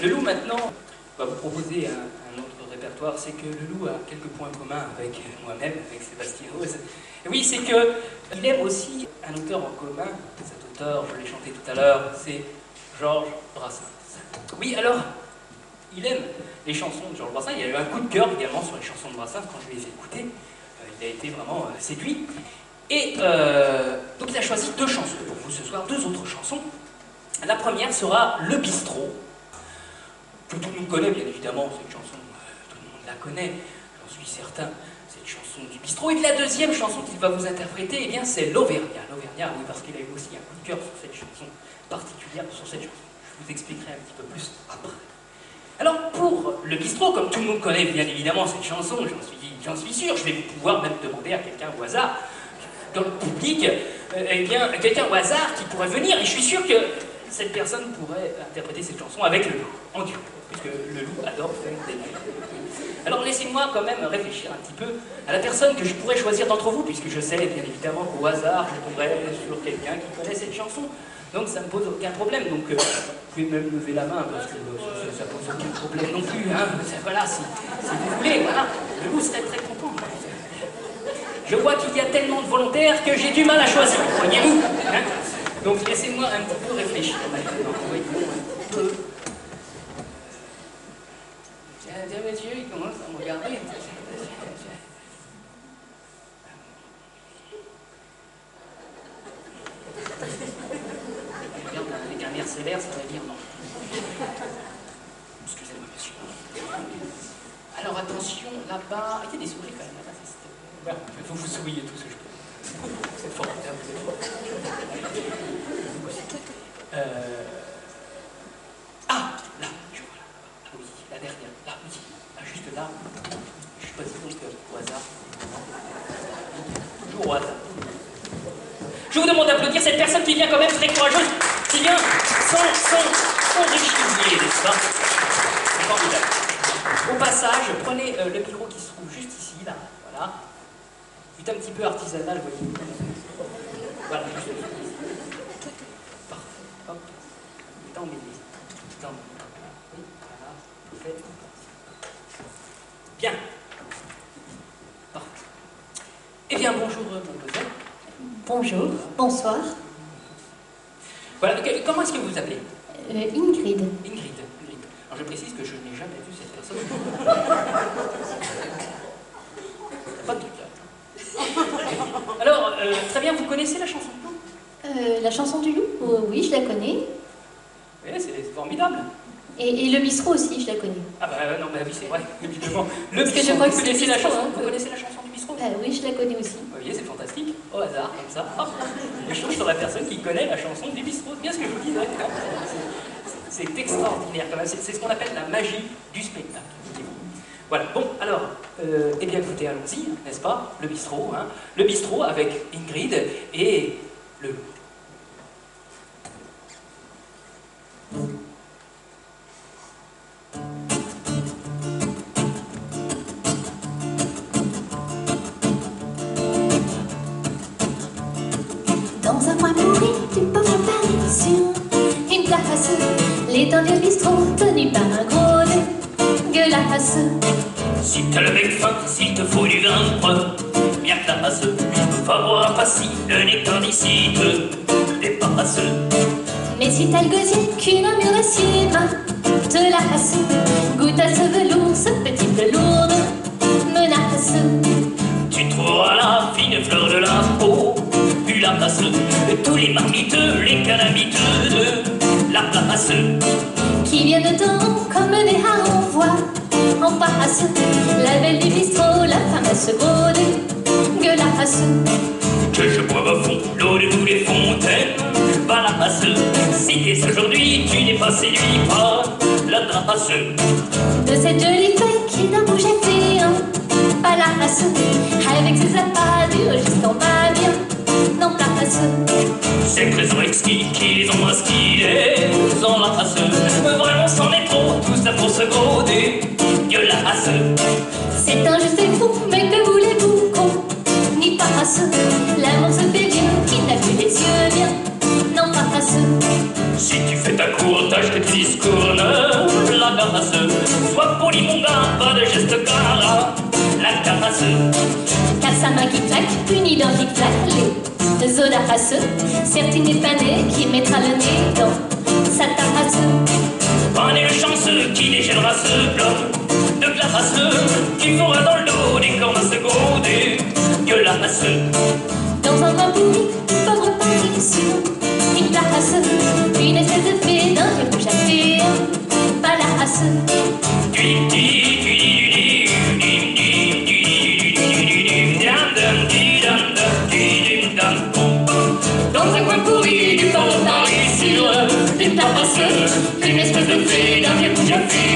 Le loup, maintenant, va vous proposer un autre répertoire. C'est que le loup a quelques points communs avec moi-même, avec Sébastien Rose. Oui, c'est qu'il aime aussi un auteur en commun. Cet auteur, je l'ai chanté tout à l'heure, c'est Georges Brassens. Oui, alors, il aime les chansons de Georges Brassens. Il a eu un coup de cœur également sur les chansons de Brassens quand je lui ai fait écouter. Il a été vraiment séduit. Et donc il a choisi deux chansons pour vous ce soir, deux autres chansons. La première sera Le Bistrot, que tout le monde connaît bien évidemment, cette chanson, tout le monde la connaît, j'en suis certain, cette chanson du bistrot. Et puis la deuxième chanson qu'il va vous interpréter, eh bien c'est l'Auvergnat. L'Auvergnat, oui, parce qu'il a eu aussi un coup de cœur sur cette chanson particulière, sur cette chanson. Je vous expliquerai un petit peu plus après. Alors pour Le Bistrot, comme tout le monde connaît bien évidemment cette chanson, j'en suis sûr, je vais pouvoir même demander à quelqu'un au hasard, dans le public, eh bien, quelqu'un au hasard qui pourrait venir, et je suis sûr que cette personne pourrait interpréter cette chanson avec le loup, en duo, puisque le loup adore faire des duos. Alors laissez-moi quand même réfléchir un petit peu à la personne que je pourrais choisir d'entre vous, puisque je sais bien évidemment qu'au hasard, je tomberai sur quelqu'un qui connaît cette chanson, donc ça ne me pose aucun problème, donc vous pouvez même lever la main, parce que ça ne pose aucun problème non plus, hein. Voilà, si vous voulez, voilà, le loup serait très content. Je vois qu'il y a tellement de volontaires que j'ai du mal à choisir, voyez-vous, hein. Donc laissez-moi un petit peu réfléchir maintenant. Oui, un peu. Tiens, monsieur, il commence à me regarder. Je regarde avec un air sévère, ça va dire non. Excusez-moi, monsieur. Alors attention, là-bas. Il y a des souris quand même là-bas. Voilà, il faut vous souriez tout ce que je peux. C'est formidable, vous êtes fort. Ah, là, je vois là. Ah oui, la dernière. Là, oui. Ah, juste là. Je choisis donc au hasard. Toujours au hasard. Je vous demande d'applaudir cette personne qui vient quand même très courageuse, qui vient sans réchigner, n'est-ce pas? C'est formidable. Au passage, prenez le micro qui se trouve juste ici, là. Voilà. C'est un petit peu artisanal, vous voyez. Voilà, juste ici. Parfait. Hop. T'emmêler. Oui, voilà. Parfait. Bien. Parfait. Eh bien, bonjour, mademoiselle. Bonjour, bonsoir. Voilà, comment est-ce que vous vous appelez? Ingrid. Ingrid. Alors je précise que je n'ai jamais vu cette personne. Pas de truc là. Alors, très bien, vous connaissez la chanson du loup? La chanson du loup? Oui, je la connais. Oui, c'est formidable. Et le bistrot aussi, je la connais. Ah bah non, bah oui, c'est vrai, évidemment. Le Parce que bistrot, je crois que vous c'est connaissez le la bistrot, chanson, hein. vous connaissez la chanson du bistrot? Oui, je la connais aussi. Vous voyez, c'est fantastique. Au hasard, comme ça. Hop, je tombe sur la personne qui connaît la chanson du bistrot. C'est bien ce que je vous disais. C'est extraordinaire quand même. C'est ce qu'on appelle la magie du spectacle. Voilà, bon, alors, eh bien écoutez, allons-y, n'est-ce pas? Le bistrot, hein. Le bistrot avec Ingrid et le loup. Dans un coin pourri du pauvre Paris, sur une place, l'étendue bistrot tenu par un gros dégueulasse. Si t'as le bec fin, s'il te faut du vin preux, bien classe, va boire pas si le nectar d'ici te dépasse. Mais si t'as le gosier qu'une amure d'acier te lasse, goûte à ce velours, ce petit peu lourde menace. Tu trouveras la fine fleur de la peau, puis la place, tous les marmiteux, les calamiteux de la place. Qui viennent dedans comme des harengs, voient en passe la belle du bistrot, la fameuse gros dégueulasse. Que je boive à fond l'eau de tous les fontaines, pas la passe. Si dès aujourd'hui tu n'es pas séduit par la trace de cette jolie fille qui n'a bougé pas la race, avec ses appâts du jusqu'en bas bien non place. Ces trésors exquis qui les embrassent, qui les enlacent. Vraiment c'en est trop, tout ça pour se gros dégueulasse. C'est injuste et fou, mais que voulez-vous qu'on n'y passe? L'amour se fait vieux, qui n'a plus les yeux bien n'en passe. Si tu fais ta cour, tâche tes petits discours, ne la race. Sois poli mon gars, pas de geste cara, la carasse. Car sa main qui claque, unie dans clic-clac, les audaces. Certes, il n'est pas né qui mettra le nez dans sa tasse. On est le chanceux qui déchaînera ce bloc de glace, qui fera dans le dos des cornes à se gauder, gueulasse. Dans un coin pourri, pauvre Paris sur une place, une espèce de fée d'un vieux rouge à faire balasse. Dans un coin pourri du pauvre Paris sur une place, une espèce de fée d'un vieux rouge à faire